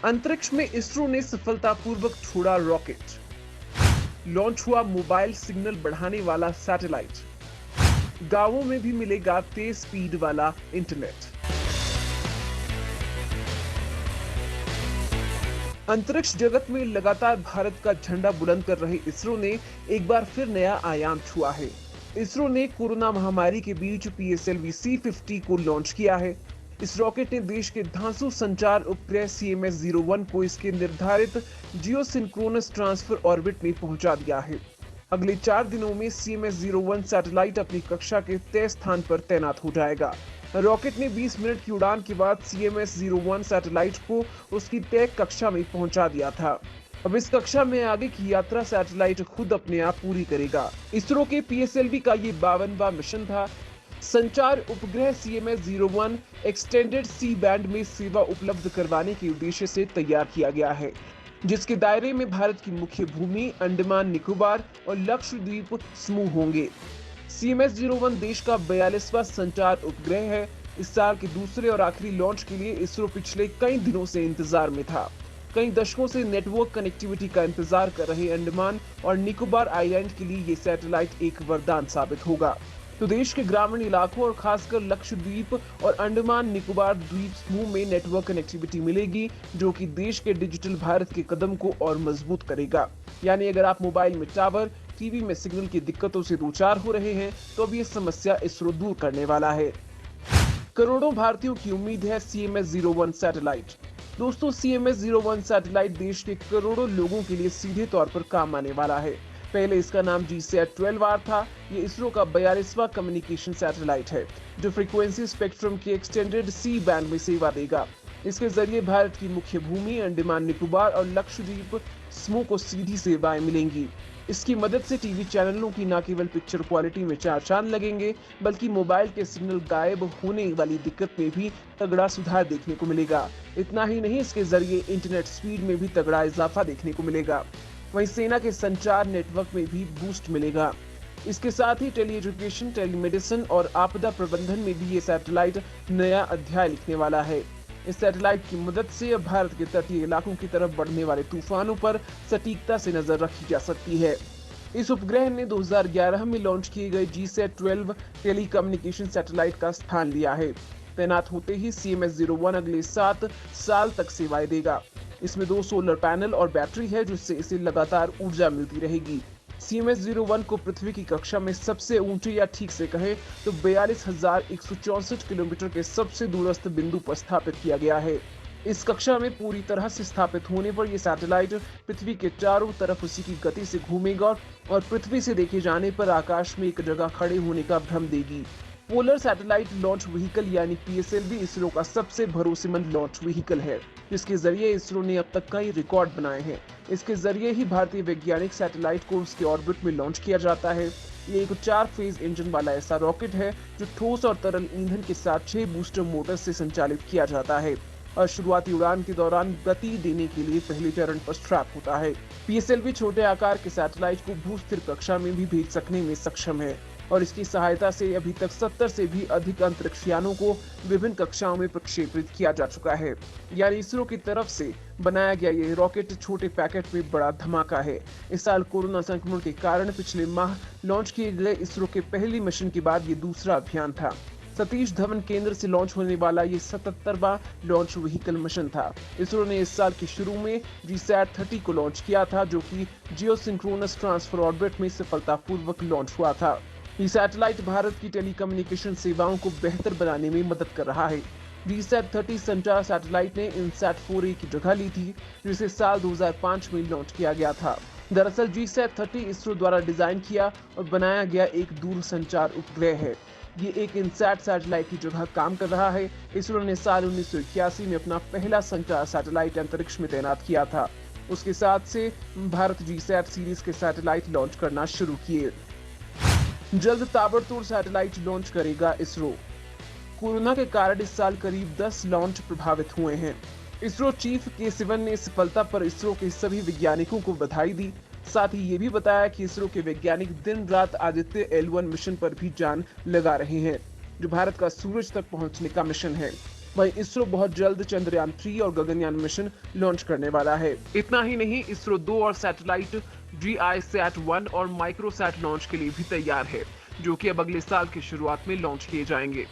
अंतरिक्ष में इसरो ने सफलतापूर्वक छोड़ा रॉकेट। लॉन्च हुआ मोबाइल सिग्नल बढ़ाने वाला सैटेलाइट। गांवों में भी मिलेगा तेज स्पीड वाला इंटरनेट। अंतरिक्ष जगत में लगातार भारत का झंडा बुलंद कर रहे इसरो ने एक बार फिर नया आयाम छुआ है। इसरो ने कोरोना महामारी के बीच पीएसएलवी C-50 को लॉन्च किया है। इस रॉकेट ने देश के धांसू संचार उपग्रह CMS-01 को इसके निर्धारित जियोसिंक्रोनस ट्रांसफर ऑर्बिट में पहुंचा दिया है। अगले 4 दिनों में CMS-01 सैटेलाइट अपनी कक्षा के तय स्थान पर तैनात हो जाएगा। रॉकेट ने 20 मिनट की उड़ान के बाद CMS-01 सैटेलाइट को उसकी तय कक्षा में पहुंचा दिया था। अब इस कक्षा में आगे की यात्रा सैटेलाइट खुद अपने आप पूरी करेगा। इसरो के पीएसएलवी का ये 52वां मिशन था। संचार उपग्रह CMS-01 एक्सटेंडेड सी बैंड में सेवा उपलब्ध करवाने के उद्देश्य से तैयार किया गया है, जिसके दायरे में भारत की मुख्य भूमि, अंडमान निकोबार और लक्षद्वीप समूह होंगे। CMS-01 देश का 42वां संचार उपग्रह है। इस साल के दूसरे और आखिरी लॉन्च के लिए इसरो पिछले कई दिनों से इंतजार में था। कई दशकों से नेटवर्क कनेक्टिविटी का इंतजार कर रहे अंडमान और निकोबार आइलैंड के लिए ये सैटेलाइट एक वरदान साबित होगा। तो देश के ग्रामीण इलाकों और खासकर लक्षद्वीप और अंडमान निकोबार द्वीप समूह में नेटवर्क कनेक्टिविटी मिलेगी, जो कि देश के डिजिटल भारत के कदम को और मजबूत करेगा। यानी अगर आप मोबाइल में टावर, टीवी में सिग्नल की दिक्कतों से दो चार हो रहे हैं, तो अब ये समस्या इसरो दूर करने वाला है। करोड़ों भारतीयों की उम्मीद है CMS-01 सैटेलाइट। दोस्तों, CMS-01 सैटेलाइट देश के करोड़ों लोगों के लिए सीधे तौर पर काम आने वाला है। पहले इसका नाम GSAT-12R था। ये इसरो का 42वां कम्युनिकेशन सैटेलाइट है, जो फ्रीक्वेंसी स्पेक्ट्रम के एक्सटेंडेड सी बैंड में सेवा देगा। इसके जरिए भारत की मुख्य भूमि, अंडमान निकोबार और लक्षद्वीप समूह को सीधी सेवाएं मिलेंगी। इसकी मदद से टीवी चैनलों की न केवल पिक्चर क्वालिटी में चार चांद लगेंगे, बल्कि मोबाइल के सिग्नल गायब होने वाली दिक्कत में भी तगड़ा सुधार देखने को मिलेगा। इतना ही नहीं, इसके जरिए इंटरनेट स्पीड में भी तगड़ा इजाफा देखने को मिलेगा। वहीं सेना के संचार नेटवर्क में भी बूस्ट मिलेगा। इसके साथ ही टेली एजुकेशन, टेलीमेडिसिन और आपदा प्रबंधन में भी ये सैटेलाइट नया अध्याय लिखने वाला है। इस सैटेलाइट की मदद से अब भारत के तटीय इलाकों की तरफ बढ़ने वाले तूफानों पर सटीकता से नजर रखी जा सकती है। इस उपग्रह ने 2011 में लॉन्च किए गए GSAT-12 टेली कम्युनिकेशन सैटेलाइट का स्थान लिया है। तैनात होते ही CMS-01 अगले 7 साल तक सेवाएं देगा। इसमें 2 सोलर पैनल और बैटरी है, जिससे इसे लगातार ऊर्जा मिलती रहेगी। CMS-01 को पृथ्वी की कक्षा में सबसे ऊंचे या ठीक से कहें तो 42,164 किलोमीटर के सबसे दूरस्थ बिंदु पर स्थापित किया गया है। इस कक्षा में पूरी तरह से स्थापित होने पर यह सैटेलाइट पृथ्वी के चारों तरफ उसी की गति से घूमेगा और पृथ्वी से देखे जाने पर आकाश में एक जगह खड़े होने का भ्रम देगी। पोलर सैटेलाइट लॉन्च व्हीकल यानी PSLV इसरो का सबसे भरोसेमंद लॉन्च व्हीकल है, जिसके जरिए इसरो ने अब तक कई रिकॉर्ड बनाए हैं। इसके जरिए ही भारतीय वैज्ञानिक सैटेलाइट को उसके ऑर्बिट में लॉन्च किया जाता है। ये एक 4 फेज इंजन वाला ऐसा रॉकेट है जो ठोस और तरल ईंधन के साथ 6 बूस्टर मोटर से संचालित किया जाता है और शुरुआती उड़ान के दौरान गति देने के लिए पहले चरण पर स्ट्रैप होता है। PSLV छोटे आकार के सैटेलाइट को भू-स्थिर कक्षा में भी भेज सकने में सक्षम है और इसकी सहायता से अभी तक 70 से भी अधिक अंतरिक्षयानों को विभिन्न कक्षाओं में प्रक्षेपित किया जा चुका है। यानी इसरो की तरफ से बनाया गया ये रॉकेट छोटे पैकेट में बड़ा धमाका है। इस साल कोरोना संक्रमण के कारण पिछले माह लॉन्च किए गए इसरो के पहले मिशन के बाद ये दूसरा अभियान था। सतीश धवन केंद्र से लॉन्च होने वाला ये 77वां लॉन्च व्हीकल मिशन था। इसरो ने इस साल के शुरू में GSAT-30 को लॉन्च किया था, जो कि जियोसिंक्रोनस ट्रांसफर ऑर्बिट में सफलतापूर्वक लॉन्च हुआ था। ये सैटेलाइट भारत की टेलीकम्युनिकेशन सेवाओं को बेहतर बनाने में मदद कर रहा है। GSAT-30 संचार सैटेलाइट ने INSAT-4A की जगह ली थी, जिसे साल 2005 में लॉन्च किया गया था। दरअसल GSAT-30 इसरो द्वारा डिजाइन किया और बनाया गया एक दूर संचार उपग्रह है। ये एक INSAT सैटेलाइट की जगह काम कर रहा है। इसरो ने साल 1981 में अपना पहला संचार सैटेलाइट अंतरिक्ष में तैनात किया था। उसके साथ से भारत GSAT सीरीज के सैटेलाइट लॉन्च करना शुरू किए। जल्द ताबड़तोड़ सैटेलाइट लॉन्च करेगा इसरो। कोरोना के कारण इस साल करीब 10 लॉन्च प्रभावित हुए हैं। इसरो चीफ के सिवन ने सफलता पर इसरो के सभी वैज्ञानिकों को बधाई दी। साथ ही ये भी बताया कि इसरो के वैज्ञानिक दिन रात आदित्य L1 मिशन पर भी जान लगा रहे हैं, जो भारत का सूरज तक पहुंचने का मिशन है। वहीं इसरो बहुत जल्द चंद्रयान 3 और गगनयान मिशन लॉन्च करने वाला है। इतना ही नहीं, इसरो 2 और सैटेलाइट GISAT-1 और माइक्रोसैट लॉन्च के लिए भी तैयार है, जो कि अब अगले साल की शुरुआत में लॉन्च किए जाएंगे।